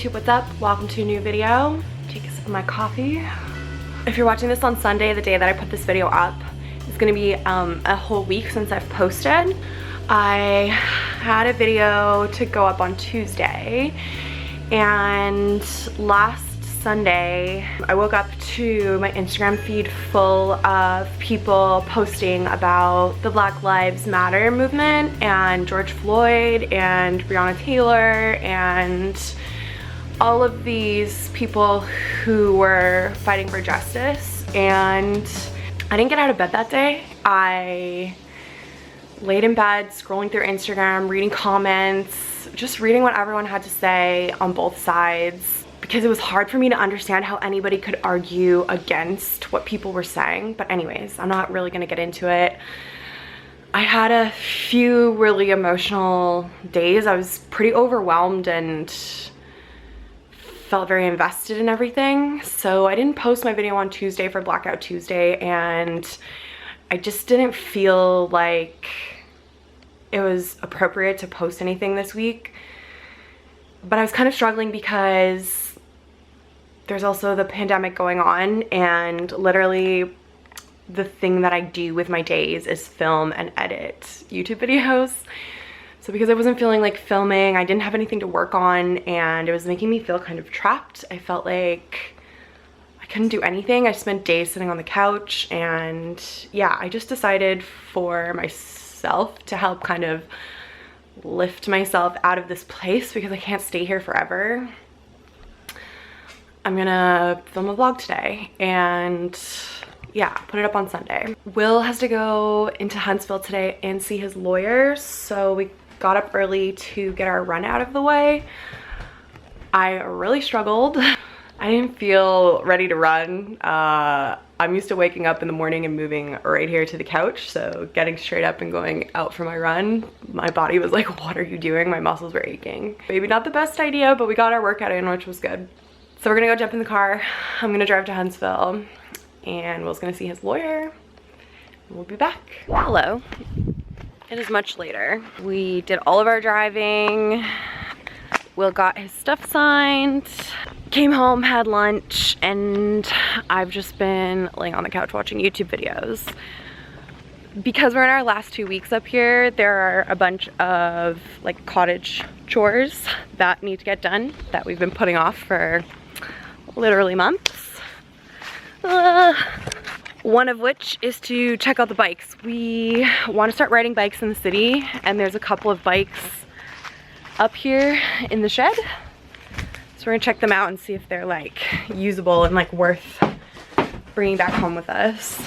YouTube, what's up? Welcome to a new video. Take a sip of my coffee. If you're watching this on Sunday, the day that I put this video up, it's gonna be a whole week since I've posted. I had a video to go up on Tuesday, and last Sunday I woke up to my Instagram feed full of people posting about the Black Lives Matter movement and George Floyd and Breonna Taylor and all of these people who were fighting for justice. And I didn't get out of bed that day. I laid in bed scrolling through Instagram, reading comments, just reading what everyone had to say on both sides, because it was hard for me to understand how anybody could argue against what people were saying. But anyways, I'm not really gonna get into it. I had a few really emotional days. I was pretty overwhelmed and felt very invested in everything. So I didn't post my video on Tuesday for Blackout Tuesday, and I just didn't feel like it was appropriate to post anything this week. But I was kind of struggling because there's also the pandemic going on, and literally the thing that I do with my days is film and edit YouTube videos. So because I wasn't feeling like filming, I didn't have anything to work on, and it was making me feel kind of trapped. I felt like I couldn't do anything. I spent days sitting on the couch, and yeah, I just decided for myself to help kind of lift myself out of this place, because I can't stay here forever. I'm gonna film a vlog today and yeah, put it up on Sunday. Will has to go into Huntsville today and see his lawyer, so we got up early to get our run out of the way. I really struggled. I didn't feel ready to run. I'm used to waking up in the morning and moving right here to the couch, so getting straight up and going out for my run, my body was like, what are you doing? My muscles were aching. Maybe not the best idea, but we got our workout in, which was good. So we're gonna go jump in the car. I'm gonna drive to Huntsville, and Will's gonna see his lawyer, and we'll be back. Hello. It is much later. We did all of our driving. Will got his stuff signed, came home, had lunch, and I've just been laying on the couch watching YouTube videos. Because we're in our last 2 weeks up here, there are a bunch of like cottage chores that need to get done that we've been putting off for literally months. One of which is to check out the bikes. We want to start riding bikes in the city, and there's a couple of bikes up here in the shed. So we're gonna check them out and see if they're like usable and like worth bringing back home with us.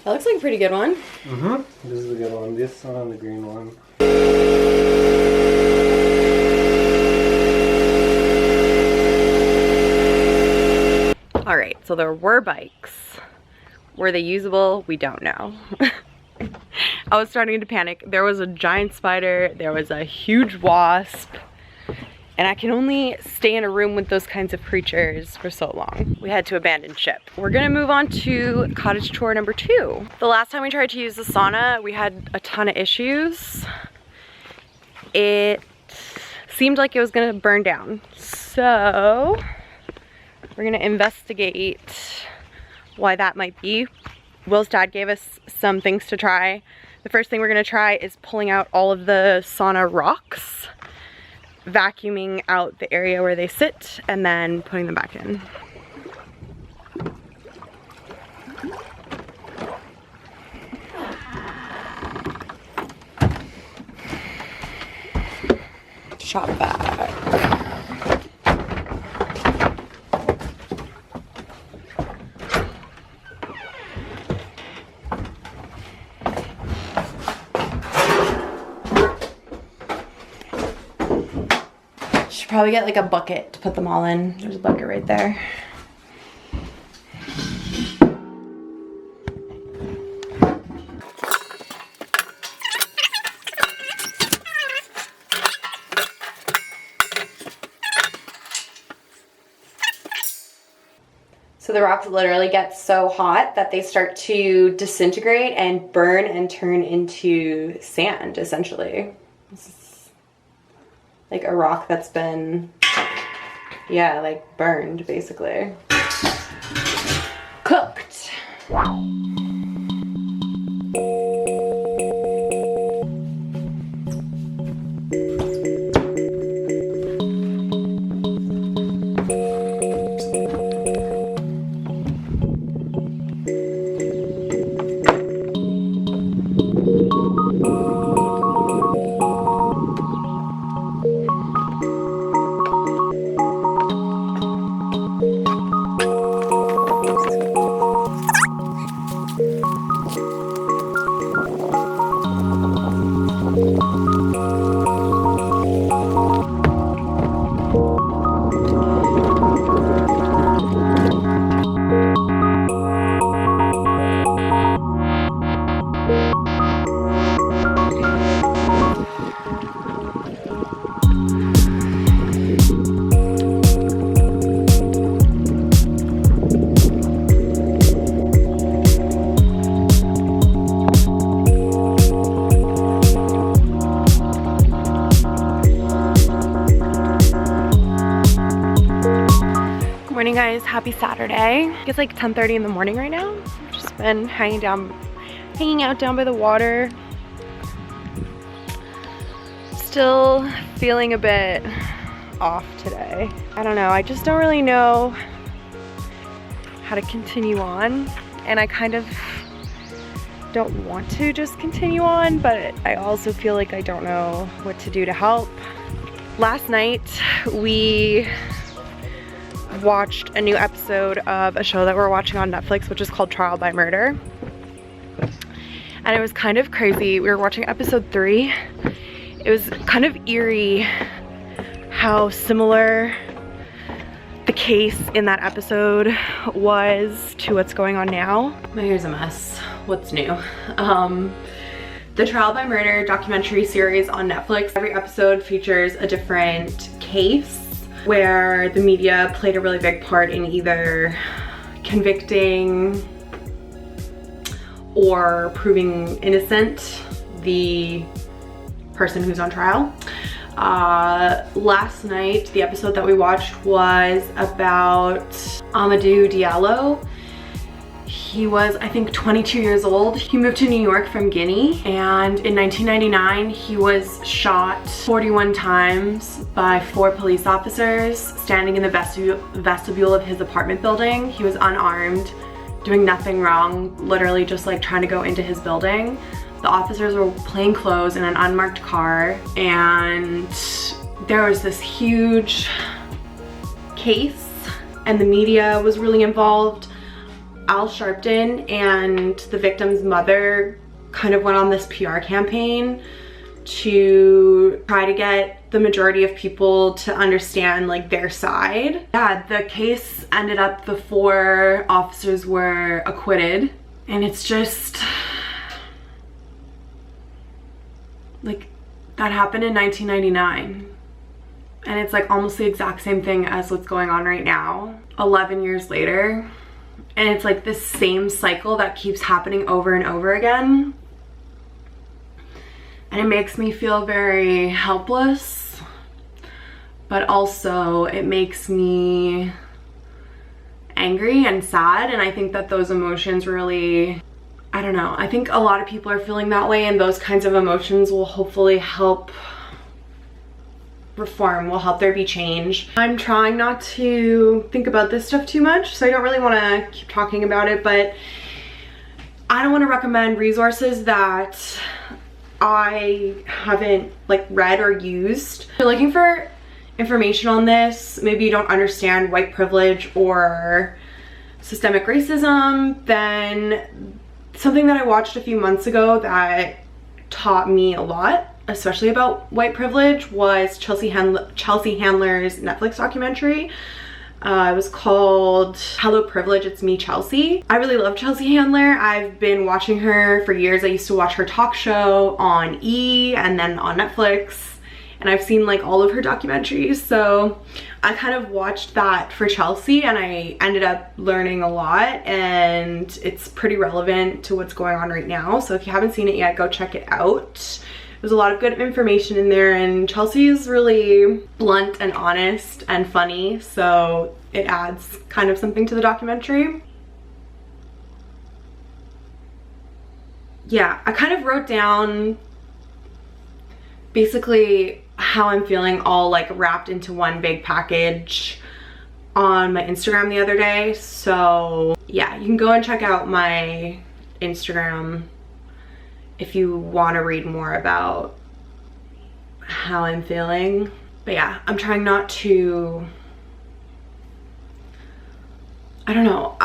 That looks like a pretty good one. Mm-hmm. This is a good one. This one and the green one. All right, so there were bikes. Were they usable? We don't know. I was starting to panic. There was a giant spider. There was a huge wasp. And I can only stay in a room with those kinds of creatures for so long. We had to abandon ship. We're gonna move on to cottage chore number 2. The last time we tried to use the sauna, we had a ton of issues. It seemed like it was gonna burn down. So we're gonna investigate why that might be. Will's dad gave us some things to try. The first thing we're gonna try is pulling out all of the sauna rocks, vacuuming out the area where they sit, and then putting them back in. Shop vac. Should probably get like a bucket to put them all in. There's a bucket right there. So the rocks literally get so hot that they start to disintegrate and burn and turn into sand, essentially. This is like a rock that's been, yeah, like burned, basically. Cooked. Morning guys, happy Saturday. It's like 10:30 in the morning right now. I've just been hanging out down by the water. Still feeling a bit off today. I don't know, I just don't really know how to continue on, and I kind of don't want to just continue on, but I also feel like I don't know what to do to help. Last night we watched a new episode of a show that we're watching on Netflix, which is called Trial by Murder. And it was kind of crazy. We were watching episode 3. It was kind of eerie how similar the case in that episode was to what's going on now. My hair's a mess. What's new? The Trial by Murder documentary series on Netflix. Every episode features a different case where the media played a really big part in either convicting or proving innocent the person who's on trial. Last night, the episode that we watched was about Amadou Diallo. He was, I think, 22 years old. He moved to New York from Guinea, and in 1999 he was shot 41 times by 4 police officers standing in the vestibule of his apartment building. He was unarmed, doing nothing wrong, literally just like trying to go into his building. The officers were plain clothes in an unmarked car, and there was this huge case and the media was really involved. Al Sharpton and the victim's mother kind of went on this PR campaign to try to get the majority of people to understand like their side. Yeah, the case ended up, the 4 officers were acquitted, and it's just like that happened in 1999, and it's like almost the exact same thing as what's going on right now 11 years later. And it's like this same cycle that keeps happening over and over again. And it makes me feel very helpless, but also it makes me angry and sad. And I think that those emotions really, I don't know, I think a lot of people are feeling that way, and those kinds of emotions will hopefully help reform, will help there be change. I'm trying not to think about this stuff too much, so I don't really want to keep talking about it, but I don't want to recommend resources that I haven't like read or used. If you're looking for information on this, maybe you don't understand white privilege or systemic racism, then something that I watched a few months ago that taught me a lot, especially about white privilege, was Chelsea Handler's Netflix documentary. It was called Hello Privilege, It's Me, Chelsea. I really love Chelsea Handler. I've been watching her for years. I used to watch her talk show on E! And then on Netflix. and I've seen like all of her documentaries, so I kind of watched that for Chelsea and I ended up learning a lot, and it's pretty relevant to what's going on right now. So if you haven't seen it yet, go check it out. There's a lot of good information in there, and Chelsea is really blunt and honest and funny, so it adds kind of something to the documentary. Yeah, I kind of wrote down basically how I'm feeling all like wrapped into one big package on my Instagram the other day. So yeah, you can go and check out my Instagram if you want to read more about how I'm feeling. But yeah, I'm trying not to, I don't know,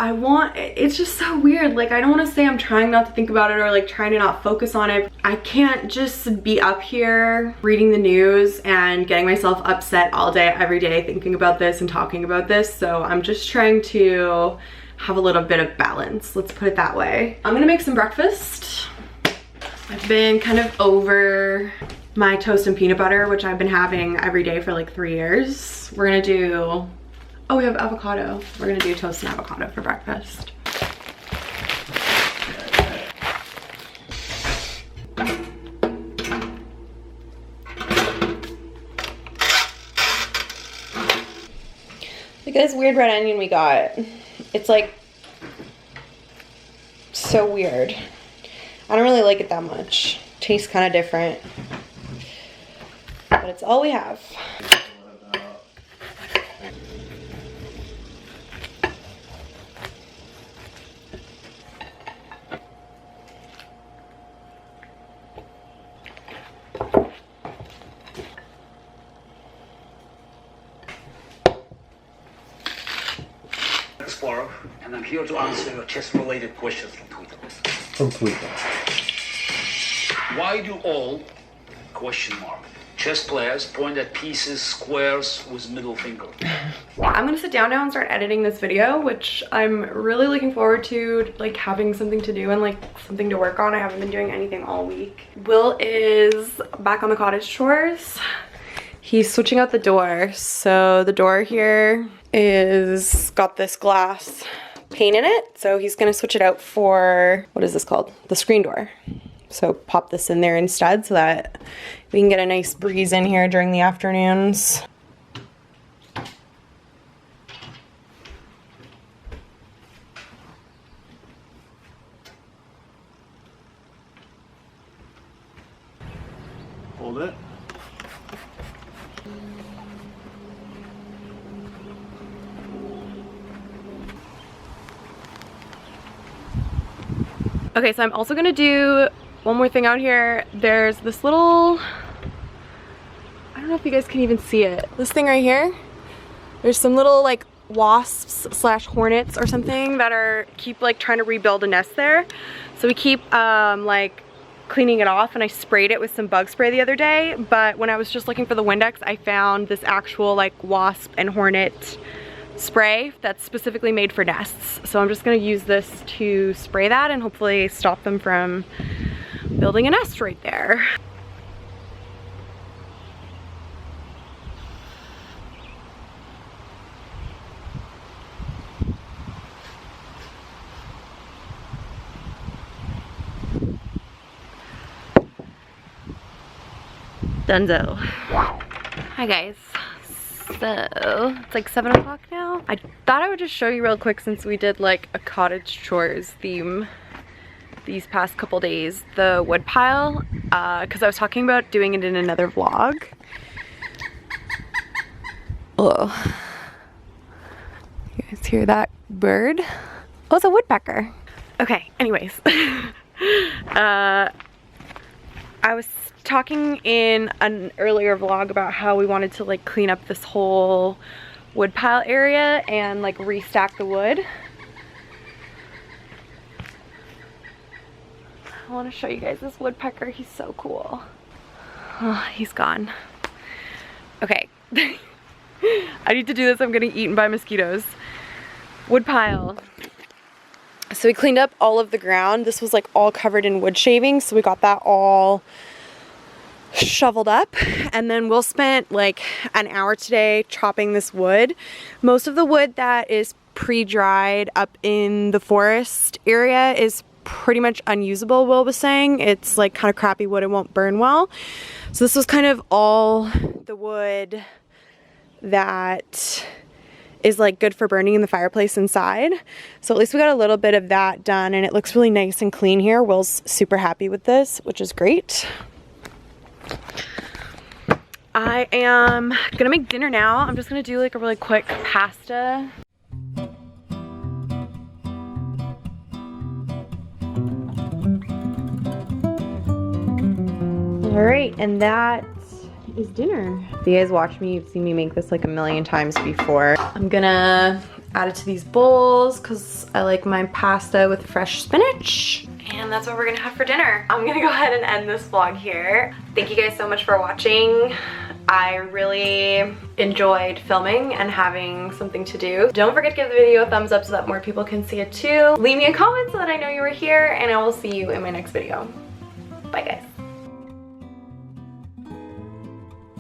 it's just so weird. Like, I don't want to say I'm trying not to think about it or like trying to not focus on it. I can't just be up here reading the news and getting myself upset all day, every day, thinking about this and talking about this. So I'm just trying to have a little bit of balance. Let's put it that way. I'm gonna make some breakfast. I've been kind of over my toast and peanut butter, which I've been having every day for like 3 years. We're gonna do, oh, we have avocado. We're gonna do toast and avocado for breakfast. Look at this weird red onion we got. It's like so weird. I don't really like it that much. Tastes kind of different. But it's all we have. Explorer, and I'm here to answer your chess-related questions from Twitter. From Twitter. Why do all chess players point at pieces, squares with middle finger? I'm gonna sit down now and start editing this video, which I'm really looking forward to, like having something to do and like something to work on. I haven't been doing anything all week. Will is back on the cottage chores. He's switching out the door. So the door here is got this glass pane in it. So he's gonna switch it out for, what is this called? The screen door. So pop this in there instead so that we can get a nice breeze in here during the afternoons. Hold it. Okay, so I'm also gonna do one more thing out here. There's this little, I don't know if you guys can even see it. This thing right here, there's some little like wasps slash hornets or something that keep like trying to rebuild a nest there. So we keep like cleaning it off, and I sprayed it with some bug spray the other day, but when I was just looking for the Windex, I found this actual like wasp and hornet spray that's specifically made for nests. So I'm just gonna use this to spray that and hopefully stop them from building a nest right there. Dunzo. Hi guys. So it's like 7 o'clock now. I thought I would just show you real quick, since we did like a cottage chores theme these past couple days, the wood pile, because I was talking about doing it in another vlog. Oh, you guys hear that bird? Oh, it's a woodpecker. Okay, anyways. I was talking in an earlier vlog about how we wanted to like clean up this whole wood pile area and like restack the wood. I want to show you guys this woodpecker. He's so cool. Oh, he's gone. Okay. I need to do this. I'm getting eaten by mosquitoes. Wood pile. So we cleaned up all of the ground. This was like all covered in wood shavings, so we got that all shoveled up, and then we'll spend like an hour today chopping this wood. Most of the wood that is pre-dried up in the forest area is pretty much unusable, Will was saying. It's like kind of crappy wood, it won't burn well. So this was kind of all the wood that is like good for burning in the fireplace inside. So at least we got a little bit of that done, and it looks really nice and clean here. Will's super happy with this, which is great. I am gonna make dinner now. I'm just gonna do like a really quick pasta. All right, and that is dinner. If you guys watch me, you've seen me make this like a million times before. I'm gonna add it to these bowls because I like my pasta with fresh spinach. And that's what we're gonna have for dinner. I'm gonna go ahead and end this vlog here. Thank you guys so much for watching. I really enjoyed filming and having something to do. Don't forget to give the video a thumbs up so that more people can see it too. Leave me a comment so that I know you were here, and I will see you in my next video. Bye guys.